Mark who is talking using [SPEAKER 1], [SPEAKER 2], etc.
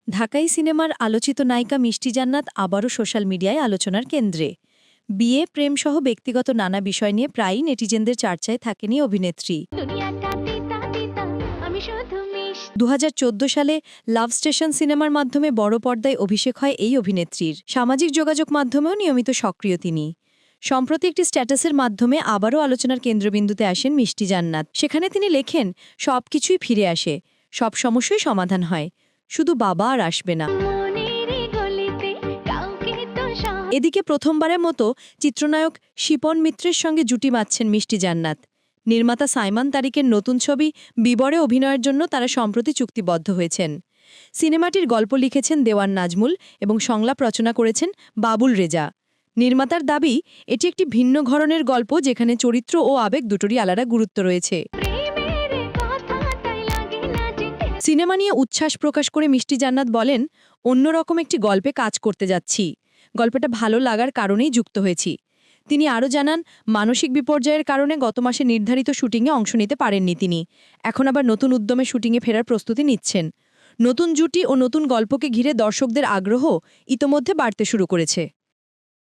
[SPEAKER 1] ঢাকাই সিনেমার আলোচিত নায়িকা মিষ্টি জান্নাত আবারও সোশ্যাল মিডিয়ায় আলোচনার কেন্দ্রে। বিয়ে, প্রেমসহ ব্যক্তিগত নানা বিষয় নিয়ে প্রায়ই নেটিজেনদের চর্চায় থাকেনি অভিনেত্রী। 2014 সালে লাভ স্টেশন সিনেমার মাধ্যমে বড় পর্দায় অভিষেক হয় এই অভিনেত্রীর। সামাজিক যোগাযোগ মাধ্যমেও নিয়মিত সক্রিয় তিনি। সম্প্রতি একটি স্ট্যাটাসের মাধ্যমে আবারও আলোচনার কেন্দ্রবিন্দুতে আসেন মিষ্টি জান্নাত। সেখানে তিনি লেখেন, সবকিছুই ফিরে আসে, সব সমস্যাই সমাধান হয়, শুধু বাবা আর আসবে না। এদিকে প্রথমবারের মতো চিত্রনায়ক শিপন মিত্রের সঙ্গে জুটি বাঁধছেন মিষ্টি জান্নাত। নির্মাতা সাইমান তারিকের নতুন ছবি বিবরে অভিনয়ের জন্য তারা সম্প্রতি চুক্তিবদ্ধ হয়েছেন। সিনেমাটির গল্প লিখেছেন দেওয়ান নাজমুল এবং সংলাপ রচনা করেছেন বাবুল রেজা। নির্মাতার দাবি, এটি একটি ভিন্ন ধরনের গল্প যেখানে চরিত্র ও আবেগ দুটোরই আলাদা গুরুত্ব রয়েছে। সিনেমা নিয়ে উচ্ছ্বাস প্রকাশ করে মিষ্টি জান্নাত বলেন, অন্যরকম একটি গল্পে কাজ করতে যাচ্ছি, গল্পটা ভালো লাগার কারণেই যুক্ত হয়েছি। তিনি আরও জানান, মানসিক বিপর্যয়ের কারণে গত মাসে নির্ধারিত শুটিংয়ে অংশ নিতে পারেননি তিনি। এখন আবার নতুন উদ্যমে শুটিংয়ে ফেরার প্রস্তুতি নিচ্ছেন। নতুন জুটি ও নতুন গল্পকে ঘিরে দর্শকদের আগ্রহ ইতোমধ্যে বাড়তে শুরু করেছে।